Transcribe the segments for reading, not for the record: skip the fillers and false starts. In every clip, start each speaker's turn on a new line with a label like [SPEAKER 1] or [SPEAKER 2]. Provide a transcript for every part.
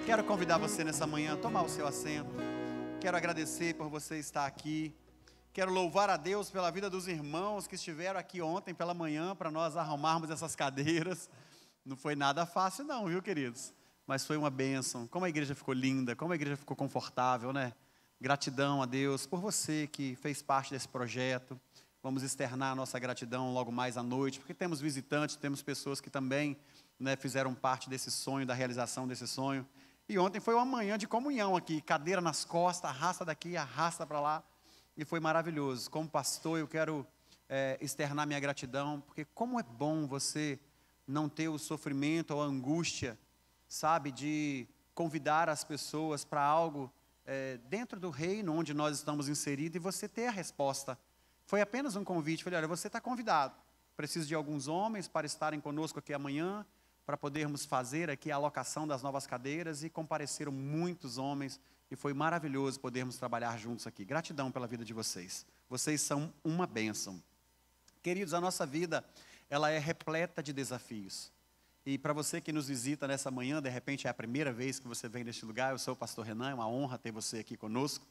[SPEAKER 1] Quero convidar você nessa manhã a tomar o seu assento. Quero agradecer por você estar aqui. Quero louvar a Deus pela vida dos irmãos que estiveram aqui ontem pela manhã para nós arrumarmos essas cadeiras. Não foi nada fácil não, viu, queridos? Mas foi uma bênção. Como a igreja ficou linda, como a igreja ficou confortável, né? Gratidão a Deus por você que fez parte desse projeto. Vamos externar a nossa gratidão logo mais à noite, porque temos visitantes, temos pessoas que também, né, fizeram parte desse sonho, da realização desse sonho. E ontem foi uma manhã de comunhão aqui, cadeira nas costas, arrasta daqui, arrasta para lá. E foi maravilhoso. Como pastor, eu quero externar minha gratidão, porque como é bom você não ter o sofrimento ou a angústia, sabe, de convidar as pessoas para algo dentro do reino onde nós estamos inseridos e você ter a resposta. Foi apenas um convite, falei, olha, você está convidado. Preciso de alguns homens para estarem conosco aqui amanhã, para podermos fazer aqui a alocação das novas cadeiras, e compareceram muitos homens, e foi maravilhoso podermos trabalhar juntos aqui. Gratidão pela vida de vocês. Vocês são uma bênção. Queridos, a nossa vida, ela é repleta de desafios. E para você que nos visita nessa manhã, de repente é a primeira vez que você vem neste lugar, eu sou o pastor Renan, é uma honra ter você aqui conosco.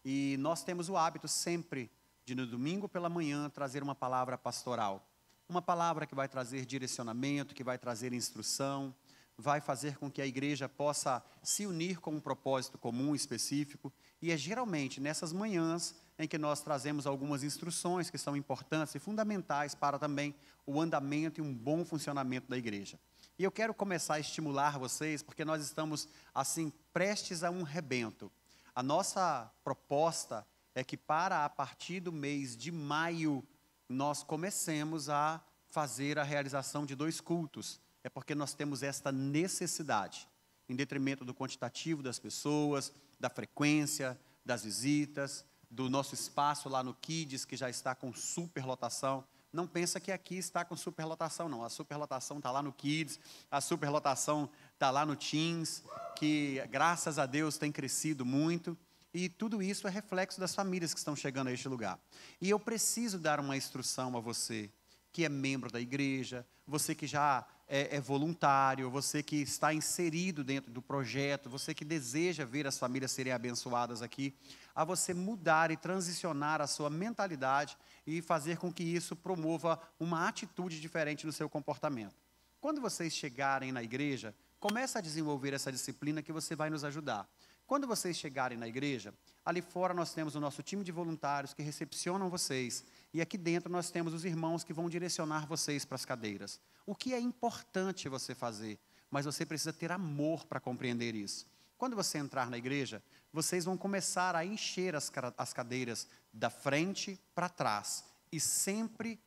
[SPEAKER 1] E nós temos o hábito sempre de no domingo pela manhã trazer uma palavra pastoral. Uma palavra que vai trazer direcionamento, que vai trazer instrução, vai fazer com que a igreja possa se unir com um propósito comum, específico. E é geralmente nessas manhãs em que nós trazemos algumas instruções que são importantes e fundamentais para também o andamento e um bom funcionamento da igreja. E eu quero começar a estimular vocês, porque nós estamos assim prestes a um rebento. A nossa proposta é que a partir do mês de maio, nós comecemos a fazer a realização de 2 cultos. É porque nós temos esta necessidade, em detrimento do quantitativo das pessoas, da frequência, das visitas, do nosso espaço lá no Kids, que já está com superlotação. Não pensa que aqui está com superlotação, não. A superlotação está lá no Kids, a superlotação está lá no Teens, que graças a Deus tem crescido muito. E tudo isso é reflexo das famílias que estão chegando a este lugar. E eu preciso dar uma instrução a você, que é membro da igreja, você que já é voluntário, você que está inserido dentro do projeto, você que deseja ver as famílias serem abençoadas aqui, a você mudar e transicionar a sua mentalidade e fazer com que isso promova uma atitude diferente no seu comportamento. Quando vocês chegarem na igreja, comece a desenvolver essa disciplina que você vai nos ajudar. Quando vocês chegarem na igreja, ali fora nós temos o nosso time de voluntários que recepcionam vocês. E aqui dentro nós temos os irmãos que vão direcionar vocês para as cadeiras. O que é importante você fazer, mas você precisa ter amor para compreender isso. Quando você entrar na igreja, vocês vão começar a encher as cadeiras da frente para trás. E sempre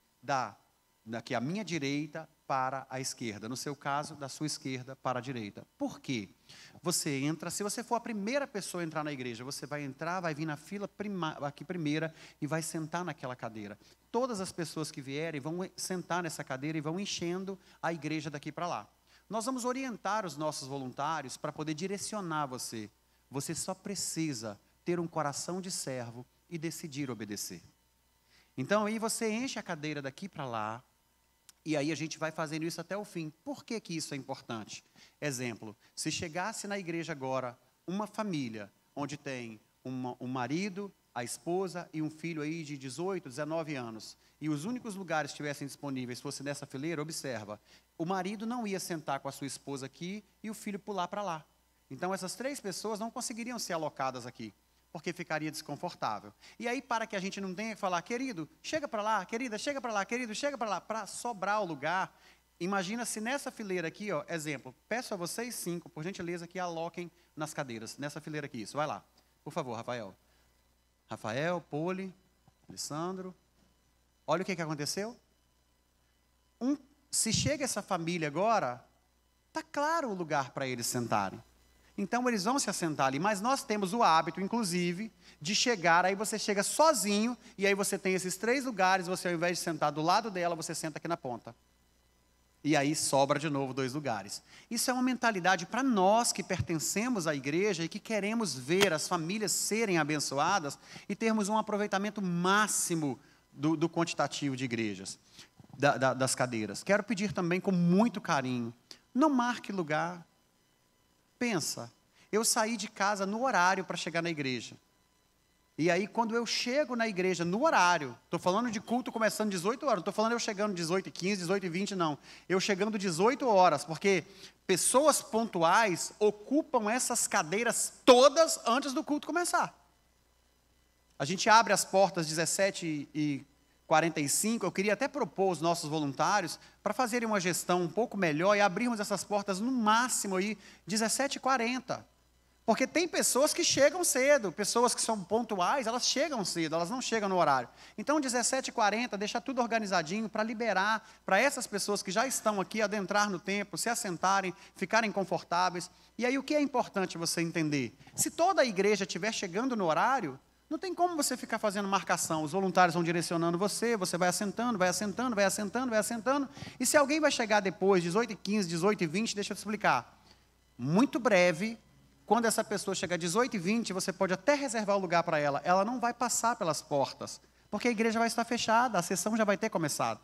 [SPEAKER 1] daqui à minha direita para a esquerda. No seu caso, da sua esquerda para a direita. Por quê? Você entra, se você for a primeira pessoa a entrar na igreja, você vai entrar, vai vir na fila aqui primeira e vai sentar naquela cadeira. Todas as pessoas que vierem vão sentar nessa cadeira e vão enchendo a igreja daqui para lá. Nós vamos orientar os nossos voluntários para poder direcionar você. Você só precisa ter um coração de servo e decidir obedecer. Então aí você enche a cadeira daqui para lá, e aí a gente vai fazendo isso até o fim. Por que que isso é importante? Exemplo, se chegasse na igreja agora uma família, onde tem um marido, a esposa e um filho aí de 18, 19 anos, e os únicos lugares que estivessem disponíveis fosse nessa fileira, observa, o marido não ia sentar com a sua esposa aqui e o filho pular para lá. Então essas 3 pessoas não conseguiriam ser alocadas aqui, porque ficaria desconfortável. E aí, para que a gente não tenha que falar, querido, chega para lá, querida, chega para lá, querido, chega para lá, para sobrar o lugar, imagina se nessa fileira aqui, ó, exemplo, peço a vocês 5, por gentileza, que aloquem nas cadeiras, nessa fileira aqui, isso, vai lá, por favor, Rafael. Rafael, Poli, Alessandro, olha o que aconteceu. Se chega essa família agora, está claro o lugar para eles sentarem. Então eles vão se assentar ali, mas nós temos o hábito, inclusive, de chegar, aí você chega sozinho, e aí você tem esses 3 lugares, você ao invés de sentar do lado dela, você senta aqui na ponta. E aí sobra de novo 2 lugares. Isso é uma mentalidade para nós que pertencemos à igreja e que queremos ver as famílias serem abençoadas e termos um aproveitamento máximo do quantitativo de igrejas, das cadeiras. Quero pedir também com muito carinho, não marque lugar. Pensa, eu saí de casa no horário para chegar na igreja. E aí, quando eu chego na igreja no horário, estou falando de culto começando 18 horas, não estou falando eu chegando 18h15, 18h20, não. Eu chegando 18 horas, porque pessoas pontuais ocupam essas cadeiras todas antes do culto começar. A gente abre as portas 17h45, eu queria até propor aos nossos voluntários para fazerem uma gestão um pouco melhor e abrirmos essas portas no máximo aí 17h40. Porque tem pessoas que chegam cedo, pessoas que são pontuais, elas chegam cedo, elas não chegam no horário. Então, 17h40, deixa tudo organizadinho para liberar para essas pessoas que já estão aqui, adentrar no templo, se assentarem, ficarem confortáveis. E aí, o que é importante você entender? Se toda a igreja estiver chegando no horário, não tem como você ficar fazendo marcação. Os voluntários vão direcionando você, você vai assentando, vai assentando, vai assentando, vai assentando. E se alguém vai chegar depois, 18h15, 18h20, deixa eu te explicar. Muito breve. Quando essa pessoa chega às 18h20, você pode até reservar o lugar para ela. Ela não vai passar pelas portas, porque a igreja vai estar fechada, a sessão já vai ter começado.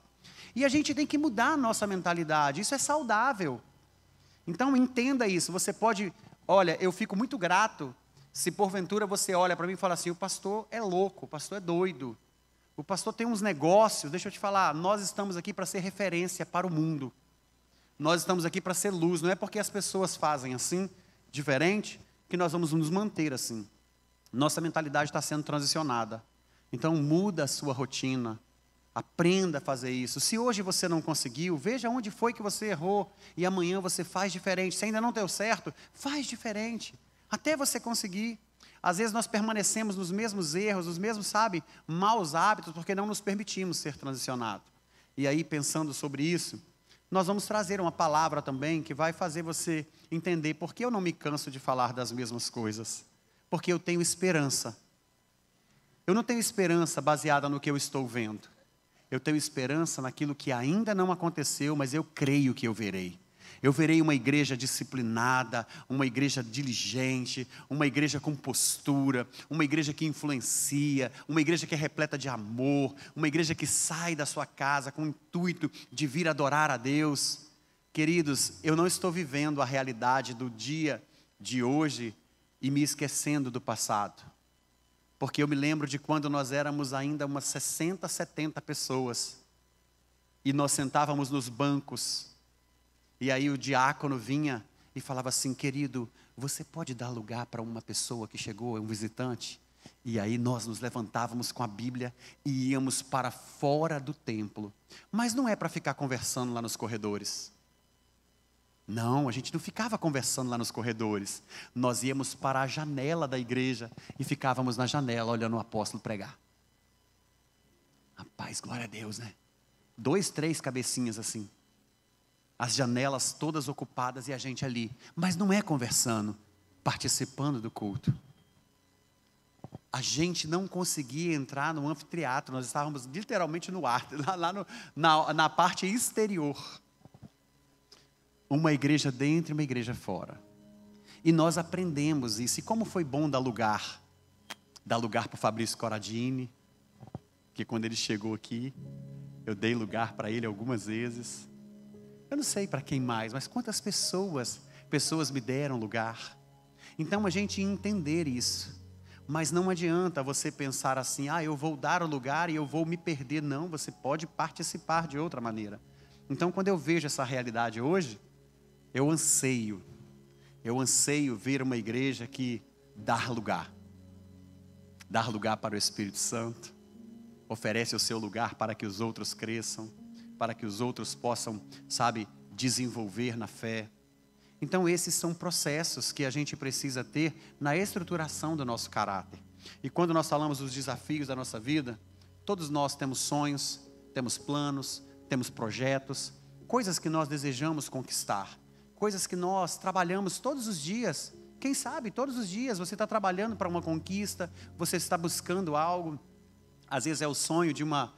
[SPEAKER 1] E a gente tem que mudar a nossa mentalidade, isso é saudável. Então entenda isso, você pode, olha, eu fico muito grato, se porventura você olha para mim e fala assim, o pastor é louco, o pastor é doido, o pastor tem uns negócios, deixa eu te falar, nós estamos aqui para ser referência para o mundo. Nós estamos aqui para ser luz, não é porque as pessoas fazem assim, diferente, que nós vamos nos manter assim. Nossa mentalidade está sendo transicionada. Então muda a sua rotina. Aprenda a fazer isso. Se hoje você não conseguiu, veja onde foi que você errou. E amanhã você faz diferente. Se ainda não deu certo, faz diferente. Até você conseguir. Às vezes nós permanecemos nos mesmos erros, nos mesmos, maus hábitos, porque não nos permitimos ser transicionados. E aí, pensando sobre isso, nós vamos trazer uma palavra também que vai fazer você entender por que eu não me canso de falar das mesmas coisas. Porque eu tenho esperança. Eu não tenho esperança baseada no que eu estou vendo. Eu tenho esperança naquilo que ainda não aconteceu, mas eu creio que eu verei. Eu verei uma igreja disciplinada, uma igreja diligente, uma igreja com postura, uma igreja que influencia, uma igreja que é repleta de amor, uma igreja que sai da sua casa com o intuito de vir adorar a Deus. Queridos, eu não estou vivendo a realidade do dia de hoje e me esquecendo do passado. Porque eu me lembro de quando nós éramos ainda umas 60, 70 pessoas e nós sentávamos nos bancos. E aí o diácono vinha e falava assim, querido, você pode dar lugar para uma pessoa que chegou, um visitante? E aí nós nos levantávamos com a Bíblia e íamos para fora do templo. Mas não é para ficar conversando lá nos corredores. Não, a gente não ficava conversando lá nos corredores. Nós íamos para a janela da igreja e ficávamos na janela olhando o apóstolo pregar. Rapaz, glória a Deus, né? 2, 3 cabecinhas assim. As janelas todas ocupadas e a gente ali. Mas não é conversando, participando do culto. A gente não conseguia entrar no anfiteatro, nós estávamos literalmente no ar, na parte exterior. Uma igreja dentro e uma igreja fora. E nós aprendemos isso. E como foi bom dar lugar para o Fabrício Corradini, que quando ele chegou aqui, eu dei lugar para ele algumas vezes. Eu não sei para quem mais, mas quantas pessoas me deram lugar. Então a gente entender isso. Mas não adianta você pensar assim, eu vou dar o lugar e eu vou me perder. Não, você pode participar de outra maneira. Então quando eu vejo essa realidade hoje, eu anseio ver uma igreja que dá lugar para o Espírito Santo, oferece o seu lugar para que os outros cresçam, para que os outros possam, desenvolver na fé. Então esses são processos que a gente precisa ter na estruturação do nosso caráter. E quando nós falamos dos desafios da nossa vida, todos nós temos sonhos, temos planos, temos projetos, coisas que nós desejamos conquistar, coisas que nós trabalhamos todos os dias. Quem sabe, todos os dias você está trabalhando para uma conquista, você está buscando algo. Às vezes é o sonho de uma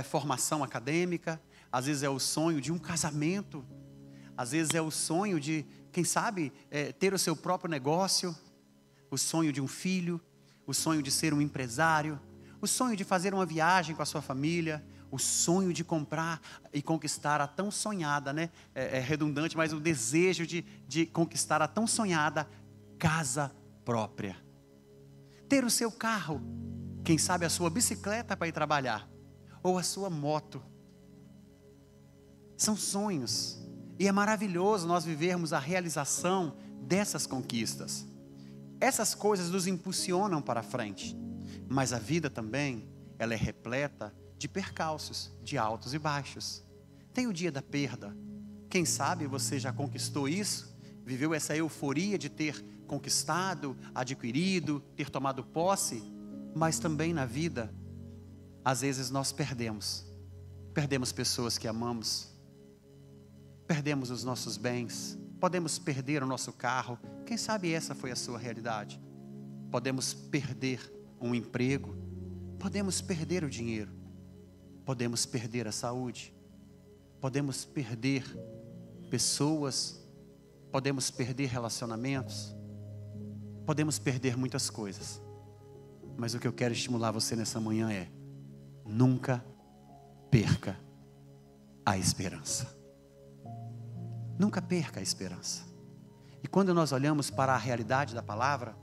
[SPEAKER 1] formação acadêmica, às vezes é o sonho de um casamento, às vezes é o sonho de, quem sabe, ter o seu próprio negócio, o sonho de um filho, o sonho de ser um empresário, o sonho de fazer uma viagem com a sua família, o sonho de comprar e conquistar a tão sonhada, é redundante, mas o desejo de conquistar a tão sonhada casa própria, ter o seu carro, quem sabe a sua bicicleta para ir trabalhar, ou a sua moto. São sonhos, e é maravilhoso nós vivermos a realização dessas conquistas. Essas coisas nos impulsionam para frente, mas a vida também, ela é repleta de percalços, de altos e baixos. Tem o dia da perda. Quem sabe você já conquistou isso, viveu essa euforia de ter conquistado, adquirido, ter tomado posse, mas também na vida, às vezes nós perdemos pessoas que amamos, perdemos os nossos bens, podemos perder o nosso carro. Quem sabe essa foi a sua realidade? Podemos perder um emprego, podemos perder o dinheiro, podemos perder a saúde, podemos perder pessoas, podemos perder relacionamentos, podemos perder muitas coisas. Mas o que eu quero estimular você nessa manhã é: nunca perca a esperança. Nunca perca a esperança. E quando nós olhamos para a realidade da palavra,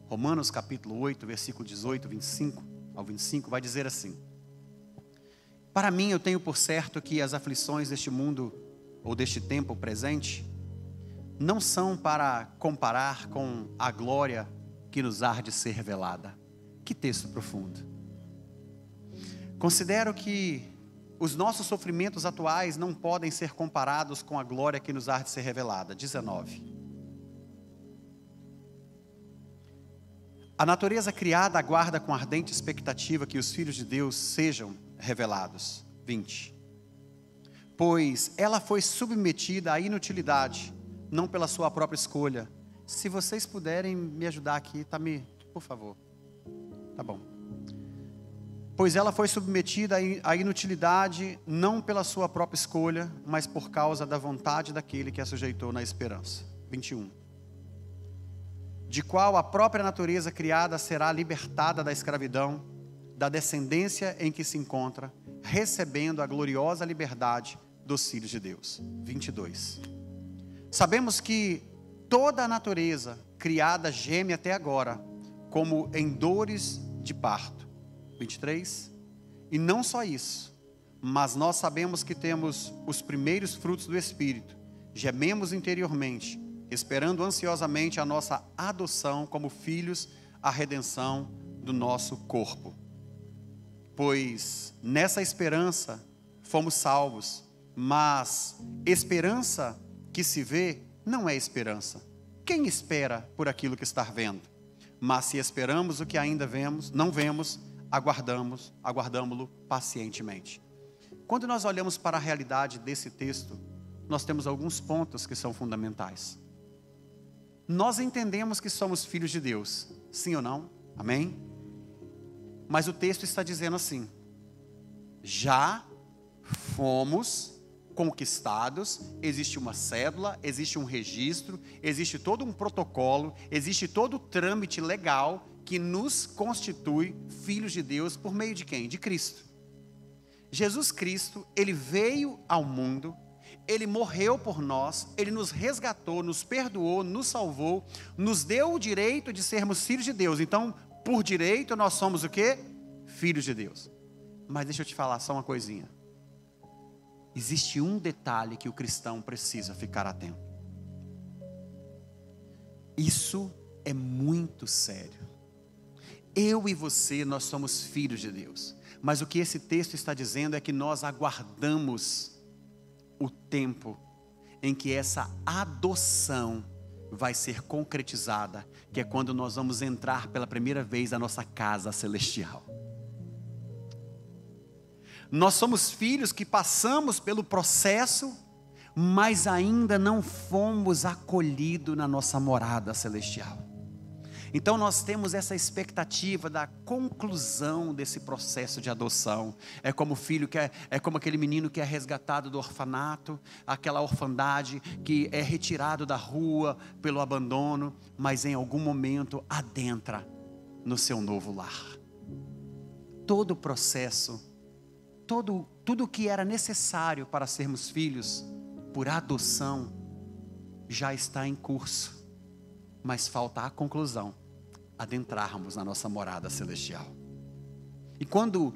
[SPEAKER 1] Romanos capítulo 8, versículo 18, 25 ao 25, vai dizer assim: para mim eu tenho por certo que as aflições deste mundo, ou deste tempo presente, não são para comparar com a glória que nos há de ser revelada. Que texto profundo. Considero que os nossos sofrimentos atuais não podem ser comparados com a glória que nos há de ser revelada. 19. A natureza criada aguarda com ardente expectativa que os filhos de Deus sejam revelados. 20. Pois ela foi submetida à inutilidade, não pela sua própria escolha. Se vocês puderem me ajudar aqui, por favor. Tá bom. Pois ela foi submetida à inutilidade, não pela sua própria escolha, mas por causa da vontade daquele que a sujeitou na esperança. 21. De qual a própria natureza criada será libertada da escravidão, da descendência em que se encontra, recebendo a gloriosa liberdade dos filhos de Deus. 22. Sabemos que toda a natureza criada geme até agora, como em dores de parto. 23. E não só isso, mas nós sabemos que temos os primeiros frutos do Espírito, gememos interiormente, esperando ansiosamente a nossa adoção como filhos, a redenção do nosso corpo. Pois nessa esperança fomos salvos, mas esperança que se vê não é esperança. Quem espera por aquilo que está vendo? Mas se esperamos o que ainda não vemos, aguardamo-lo pacientemente. Quando nós olhamos para a realidade desse texto, nós temos alguns pontos que são fundamentais. Nós entendemos que somos filhos de Deus, sim ou não? Amém? Mas o texto está dizendo assim: já fomos conquistados, existe uma cédula, existe um registro, existe todo um protocolo, existe todo o trâmite legal que nos constitui filhos de Deus por meio de quem? De Cristo. Jesus Cristo, Ele veio ao mundo, Ele morreu por nós, Ele nos resgatou, nos perdoou, nos salvou, nos deu o direito de sermos filhos de Deus. Então, por direito, nós somos o quê? Filhos de Deus. Mas deixa eu te falar só uma coisinha. Existe um detalhe que o cristão precisa ficar atento. Isso é muito sério. Eu e você, nós somos filhos de Deus. Mas o que esse texto está dizendo é que nós aguardamos o tempo em que essa adoção vai ser concretizada, que é quando nós vamos entrar pela primeira vez na nossa casa celestial. Nós somos filhos que passamos pelo processo, mas ainda não fomos acolhidos na nossa morada celestial. Então nós temos essa expectativa da conclusão desse processo de adoção. É como como aquele menino que é resgatado do orfanato, aquela orfandade que é retirado da rua pelo abandono, mas em algum momento adentra no seu novo lar. Todo o processo, tudo o que era necessário para sermos filhos por adoção já está em curso. mas falta a conclusão, adentrarmos na nossa morada celestial. E quando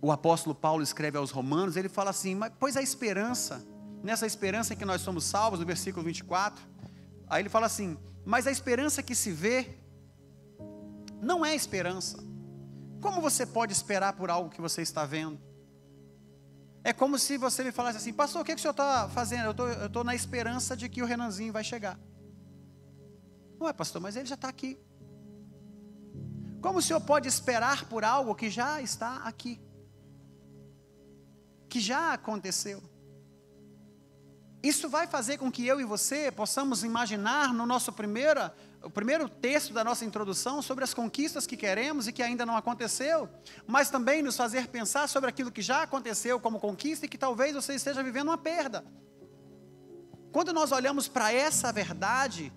[SPEAKER 1] o apóstolo Paulo escreve aos Romanos, ele fala assim, mas pois a esperança, nessa esperança em que nós somos salvos, no versículo 24, aí ele fala assim, mas a esperança que se vê, não é esperança. Como você pode esperar por algo que você está vendo? É como se você me falasse assim, pastor, o que o senhor está fazendo? Eu estou na esperança de que o Renanzinho vai chegar. Não é, pastor, mas ele já está aqui. Como o senhor pode esperar por algo que já está aqui? Que já aconteceu? Isso vai fazer com que eu e você possamos imaginar no nosso o primeiro texto da nossa introdução sobre as conquistas que queremos e que ainda não aconteceu, mas também nos fazer pensar sobre aquilo que já aconteceu como conquista e que talvez você esteja vivendo uma perda. Quando nós olhamos para essa verdade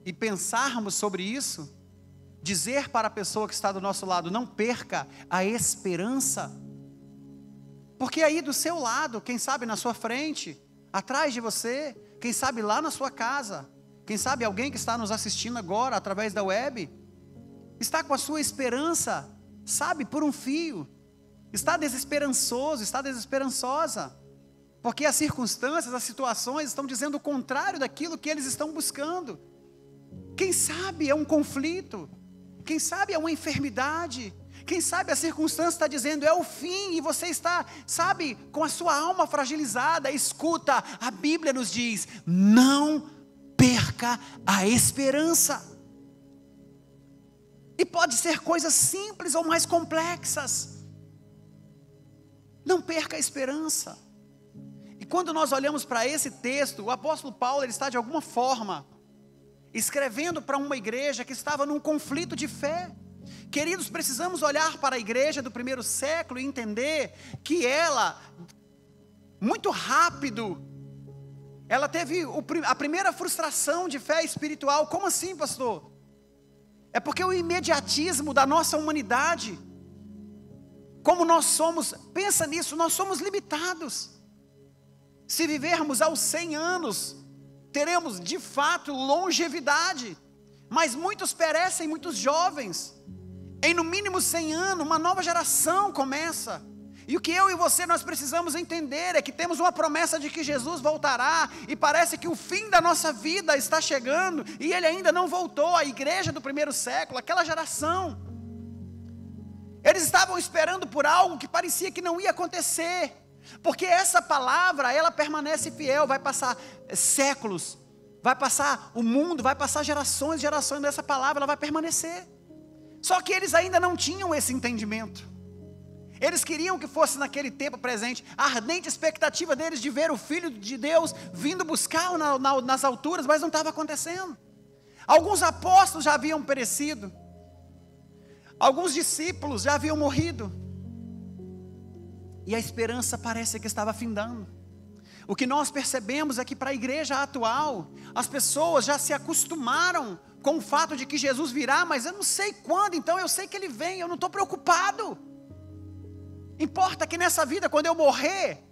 [SPEAKER 1] e pensarmos sobre isso, dizer para a pessoa que está do nosso lado, não perca a esperança, porque aí do seu lado, quem sabe na sua frente, atrás de você, quem sabe lá na sua casa, quem sabe alguém que está nos assistindo agora através da web, está com a sua esperança, sabe, por um fio, está desesperançoso, está desesperançosa, porque as circunstâncias, as situações estão dizendo o contrário daquilo que eles estão buscando. Quem sabe é um conflito, quem sabe é uma enfermidade, quem sabe a circunstância está dizendo é o fim e você está, sabe, com a sua alma fragilizada. Escuta, a Bíblia nos diz, não perca a esperança. E pode ser coisas simples ou mais complexas. Não perca a esperança. E quando nós olhamos para esse texto, o apóstolo Paulo, ele está de alguma forma escrevendo para uma igreja que estava num conflito de fé. Queridos, precisamos olhar para a igreja do primeiro século e entender que ela, muito rápido, ela teve a primeira frustração de fé espiritual. Como assim, pastor? É porque o imediatismo da nossa humanidade, como nós somos, pensa nisso, nós somos limitados. Se vivermos aos 100 anos, teremos de fato longevidade, mas muitos perecem, muitos jovens. Em no mínimo 100 anos, uma nova geração começa. E o que eu e você nós precisamos entender é que temos uma promessa de que Jesus voltará, e parece que o fim da nossa vida está chegando, e Ele ainda não voltou. A igreja do primeiro século, aquela geração, eles estavam esperando por algo que parecia que não ia acontecer, porque essa palavra, ela permanece fiel, vai passar séculos, vai passar o mundo, vai passar gerações e gerações dessa palavra, ela vai permanecer. Só que eles ainda não tinham esse entendimento. Eles queriam que fosse naquele tempo presente, a ardente expectativa deles de ver o Filho de Deus vindo buscar nas alturas, mas não estava acontecendo. Alguns apóstolos já haviam perecido, alguns discípulos já haviam morrido, e a esperança parece que estava findando. O que nós percebemos é que para a igreja atual, as pessoas já se acostumaram com o fato de que Jesus virá, mas eu não sei quando, então eu sei que Ele vem, eu não estou preocupado. Importa que nessa vida, quando eu morrer,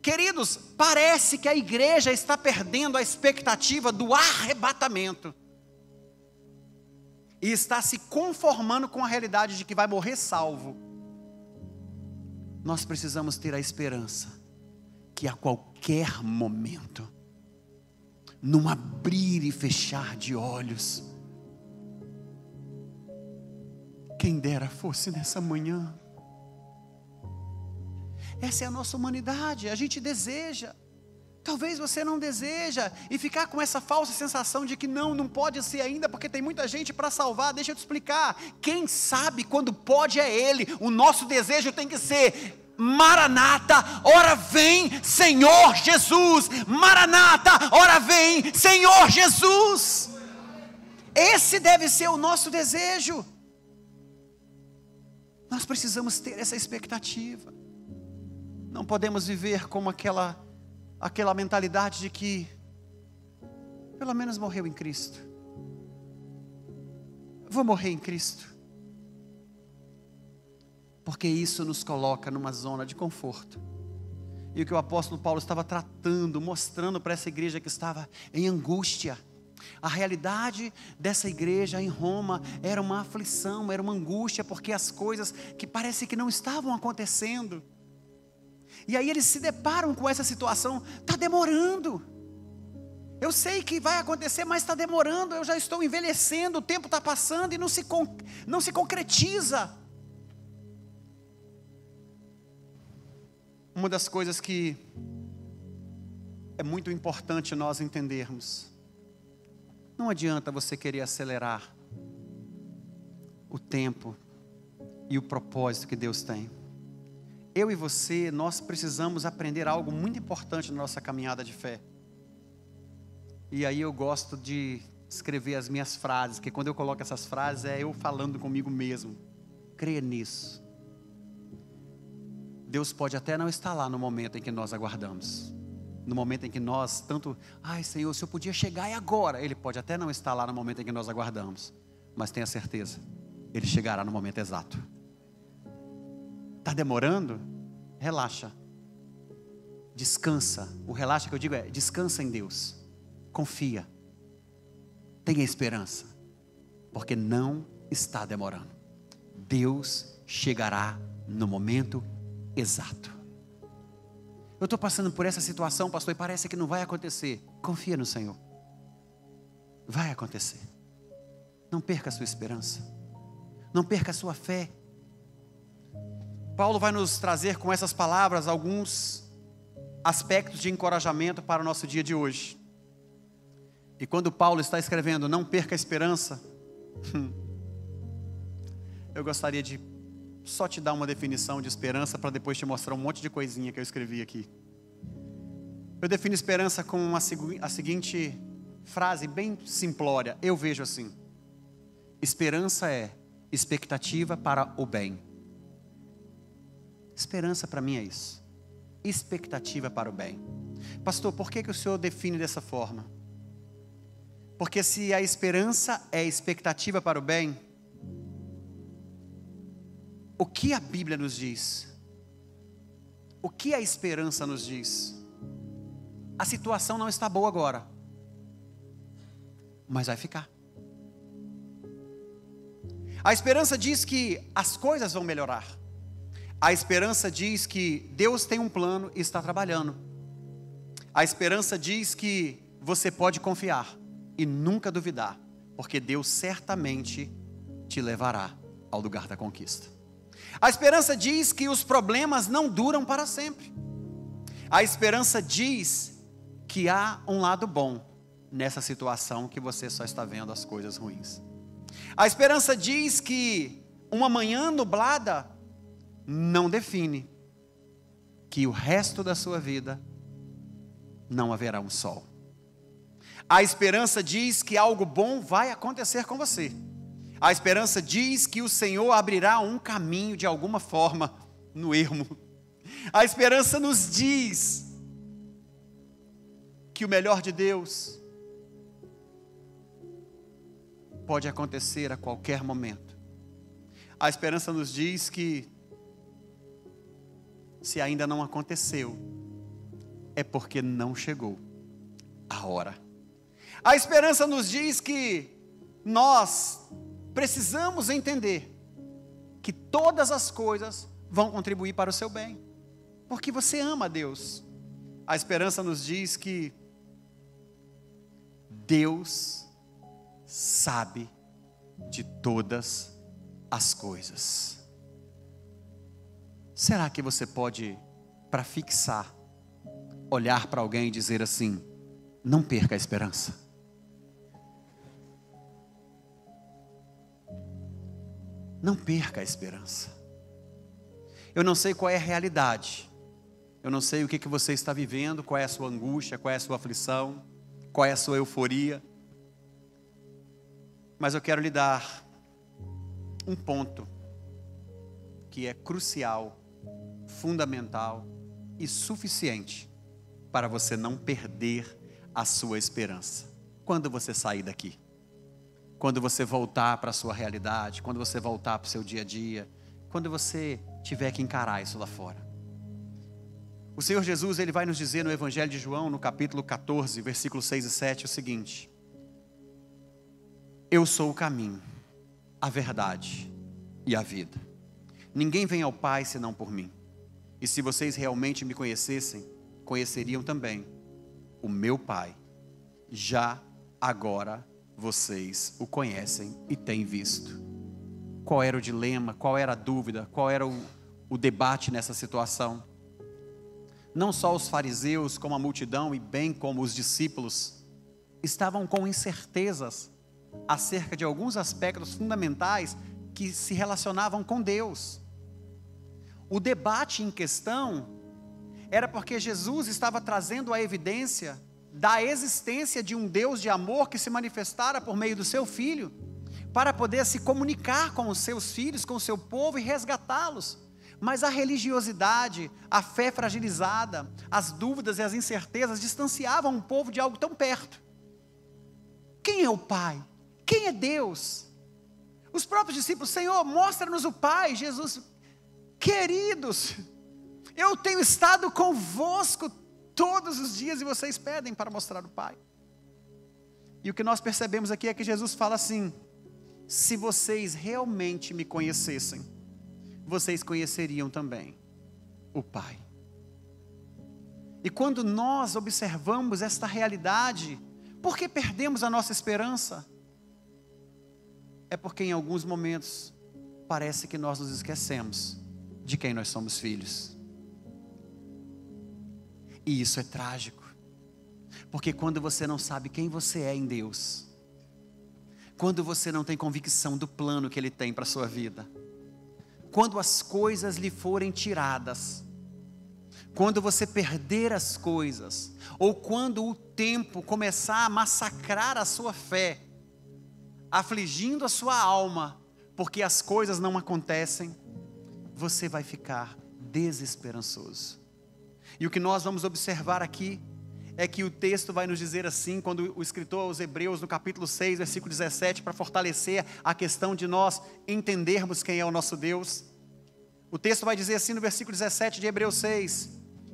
[SPEAKER 1] queridos, parece que a igreja está perdendo a expectativa do arrebatamento, e está se conformando com a realidade de que vai morrer salvo. Nós precisamos ter a esperança que a qualquer momento, num abrir e fechar de olhos, quem dera fosse nessa manhã. Essa é a nossa humanidade, a gente deseja. Talvez você não deseja e ficar com essa falsa sensação de que não pode ser ainda, porque tem muita gente para salvar. Deixa eu te explicar, quem sabe quando pode é Ele. O nosso desejo tem que ser: Maranata, ora vem Senhor Jesus. Maranata, ora vem Senhor Jesus. Esse deve ser o nosso desejo. Nós precisamos ter essa expectativa. Não podemos viver como aquela mentalidade de que pelo menos morreu em Cristo. Vou morrer em Cristo. Porque isso nos coloca numa zona de conforto. E o que o apóstolo Paulo estava tratando, mostrando para essa igreja que estava em angústia, A realidade dessa igreja em Roma era uma aflição, era uma angústia, porque as coisas que parece que não estavam acontecendo. E aí eles se deparam com essa situação, está demorando. Eu sei que vai acontecer, mas está demorando, eu já estou envelhecendo, o tempo está passando e não se concretiza. Uma das coisas que é muito importante nós entendermos, não adianta você querer acelerar o tempo e o propósito que Deus tem. Eu e você, nós precisamos aprender algo muito importante na nossa caminhada de fé. E aí eu gosto de escrever as minhas frases, que quando eu coloco essas frases é eu falando comigo mesmo. Creia nisso. Deus pode até não estar lá no momento em que nós aguardamos. No momento em que nós tanto, ai Senhor, se eu podia chegar e agora. Ele pode até não estar lá no momento em que nós aguardamos. Mas tenha certeza, Ele chegará no momento exato. Está demorando? Relaxa. Descansa. O relaxa que eu digo é, descansa em Deus. Confia. Tenha esperança. Porque não está demorando. Deus chegará no momento exato. Eu estou passando por essa situação, pastor, e parece que não vai acontecer. Confia no Senhor. Vai acontecer. Não perca a sua esperança. Não perca a sua fé. Paulo vai nos trazer com essas palavras alguns aspectos de encorajamento para o nosso dia de hoje. E quando Paulo está escrevendo, não perca a esperança, eu gostaria de só te dar uma definição de esperança para depois te mostrar um monte de coisinha que eu escrevi aqui. Eu defino esperança com a seguinte frase bem simplória, eu vejo assim: esperança é expectativa para o bem. Esperança para mim é isso, expectativa para o bem. Pastor, por que o senhor define dessa forma? Porque se a esperança é expectativa para o bem, o que a Bíblia nos diz? O que a esperança nos diz? A situação não está boa agora, mas vai ficar. A esperança diz que as coisas vão melhorar. A esperança diz que Deus tem um plano e está trabalhando. A esperança diz que você pode confiar e nunca duvidar, porque Deus certamente te levará ao lugar da conquista. A esperança diz que os problemas não duram para sempre. A esperança diz que há um lado bom nessa situação que você só está vendo as coisas ruins. A esperança diz que uma manhã nublada não define que o resto da sua vida não haverá um sol. A esperança diz que algo bom vai acontecer com você. A esperança diz que o Senhor abrirá um caminho de alguma forma no ermo. A esperança nos diz que o melhor de Deus pode acontecer a qualquer momento. A esperança nos diz que se ainda não aconteceu, é porque não chegou a hora. A esperança nos diz que nós precisamos entender que todas as coisas vão contribuir para o seu bem, porque você ama a Deus. A esperança nos diz que Deus sabe de todas as coisas. Será que você pode, para fixar, olhar para alguém e dizer assim: não perca a esperança? Não perca a esperança. Eu não sei qual é a realidade. Eu não sei o que você está vivendo, qual é a sua angústia, qual é a sua aflição, qual é a sua euforia. Mas eu quero lhe dar um ponto que é crucial, fundamental e suficiente para você não perder a sua esperança. Quando você sair daqui, quando você voltar para a sua realidade, quando você voltar para o seu dia a dia, quando você tiver que encarar isso lá fora. O Senhor Jesus, Ele vai nos dizer no Evangelho de João, no capítulo 14, versículos 6 e 7, o seguinte: Eu sou o caminho, a verdade e a vida. Ninguém vem ao Pai senão por mim. E se vocês realmente me conhecessem, conheceriam também o meu Pai. Já agora vocês o conhecem e têm visto. Qual era o dilema, qual era a dúvida, qual era o debate nessa situação? Não só os fariseus, como a multidão e bem como os discípulos, estavam com incertezas acerca de alguns aspectos fundamentais que se relacionavam com Deus. O debate em questão era porque Jesus estava trazendo a evidência da existência de um Deus de amor que se manifestara por meio do seu Filho, para poder se comunicar com os seus filhos, com o seu povo e resgatá-los. Mas a religiosidade, a fé fragilizada, as dúvidas e as incertezas distanciavam o povo de algo tão perto. Quem é o Pai? Quem é Deus? Os próprios discípulos: Senhor, mostra-nos o Pai. Jesus: queridos, eu tenho estado convosco todos os dias e vocês pedem para mostrar o Pai. E o que nós percebemos aqui é que Jesus fala assim: se vocês realmente me conhecessem, vocês conheceriam também o Pai. E quando nós observamos esta realidade, por que perdemos a nossa esperança? É porque em alguns momentos parece que nós nos esquecemos de quem nós somos filhos. E isso é trágico, porque quando você não sabe quem você é em Deus, quando você não tem convicção do plano que Ele tem para a sua vida, quando as coisas lhe forem tiradas, quando você perder as coisas, ou quando o tempo começar a massacrar a sua fé, afligindo a sua alma, porque as coisas não acontecem, você vai ficar desesperançoso. E o que nós vamos observar aqui é que o texto vai nos dizer assim, quando o escritor aos Hebreus, no capítulo 6, versículo 17, para fortalecer a questão de nós entendermos quem é o nosso Deus. O texto vai dizer assim no versículo 17 de Hebreus 6,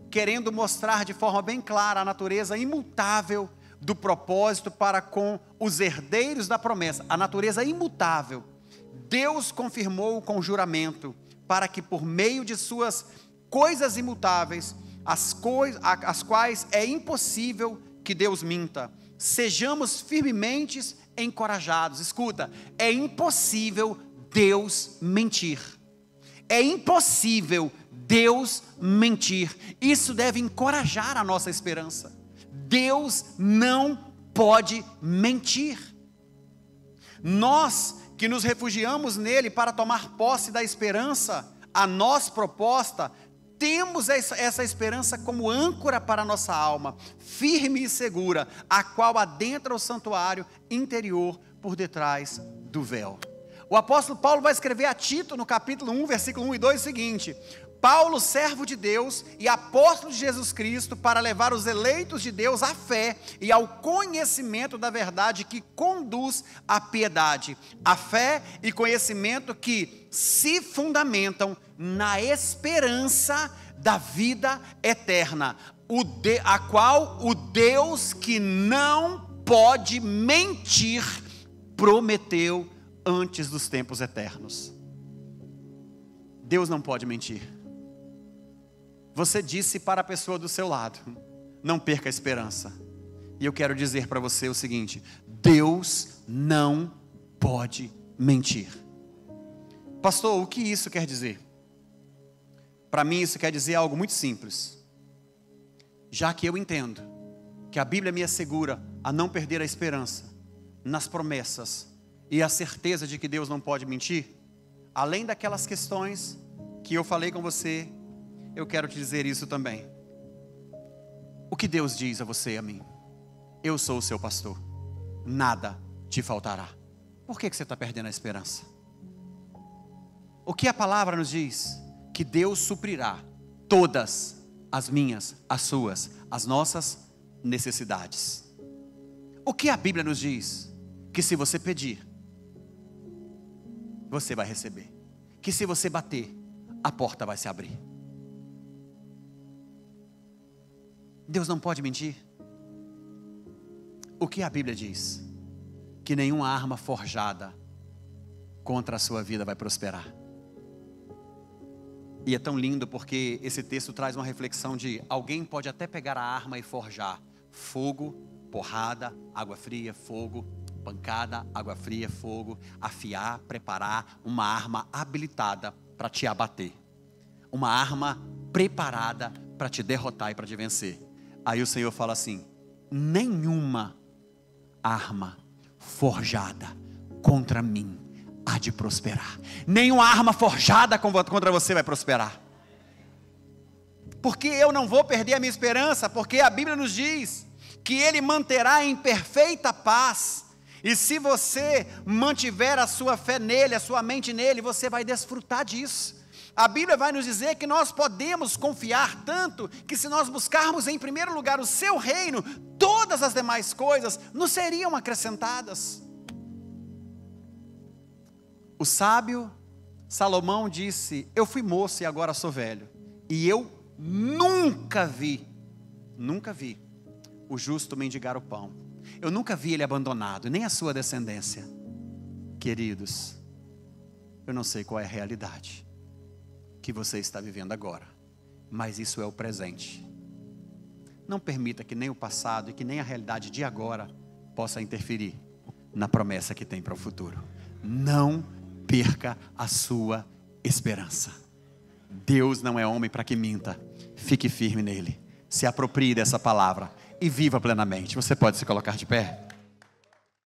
[SPEAKER 1] querendo mostrar de forma bem clara a natureza imutável do propósito para com os herdeiros da promessa, a natureza imutável. Deus confirmou com juramento, para que por meio de suas coisas imutáveis, as quais é impossível que Deus minta, sejamos firmemente encorajados. Escuta, é impossível Deus mentir. É impossível Deus mentir. Isso deve encorajar a nossa esperança. Deus não pode mentir. Nós que nos refugiamos nele para tomar posse da esperança, a nós proposta, temos essa esperança como âncora para a nossa alma, firme e segura, a qual adentra o santuário interior por detrás do véu. O apóstolo Paulo vai escrever a Tito, no capítulo 1, versículo 1 e 2, o seguinte: Paulo, servo de Deus e apóstolo de Jesus Cristo, para levar os eleitos de Deus à fé e ao conhecimento da verdade que conduz à piedade. A fé e conhecimento que se fundamentam na esperança da vida eterna, a qual o Deus que não pode mentir prometeu antes dos tempos eternos. Deus não pode mentir. Você disse para a pessoa do seu lado: não perca a esperança. E eu quero dizer para você o seguinte: Deus não pode mentir. Pastor, o que isso quer dizer? Para mim isso quer dizer algo muito simples. Já que eu entendo que a Bíblia me assegura a não perder a esperança nas promessas e a certeza de que Deus não pode mentir, além daquelas questões que eu falei com você, eu quero te dizer isso também. O que Deus diz a você e a mim: eu sou o seu pastor, nada te faltará. Por que você está perdendo a esperança? O que a palavra nos diz? Que Deus suprirá todas as minhas, as suas, as nossas necessidades. O que a Bíblia nos diz? Que se você pedir, você vai receber. Que se você bater, a porta vai se abrir. Deus não pode mentir. O que a Bíblia diz? que nenhuma arma forjada contra a sua vida vai prosperar. E é tão lindo porque esse texto traz uma reflexão de alguém pode até pegar a arma e forjar fogo, porrada, água fria, fogo, pancada, água fria, fogo, afiar, preparar uma arma habilitada para te abater, uma arma preparada para te derrotar e para te vencer. Aí o Senhor fala assim: nenhuma arma forjada contra mim há de prosperar. Nenhuma arma forjada contra você vai prosperar. Porque eu não vou perder a minha esperança, porque a Bíblia nos diz que Ele manterá em perfeita paz. E se você mantiver a sua fé nele, a sua mente nele, você vai desfrutar disso. A Bíblia vai nos dizer que nós podemos confiar tanto, que se nós buscarmos em primeiro lugar o seu reino, todas as demais coisas nos seriam acrescentadas. O sábio Salomão disse: eu fui moço e agora sou velho, e eu nunca vi o justo mendigar o pão. Eu nunca vi ele abandonado, nem a sua descendência. Queridos, eu não sei qual é a realidade que você está vivendo agora, mas isso é o presente. Não permita que nem o passado e que nem a realidade de agora possa interferir na promessa que tem para o futuro. Não perca a sua esperança. Deus não é homem para que minta. Fique firme nele, se aproprie dessa palavra e viva plenamente. Você pode se colocar de pé?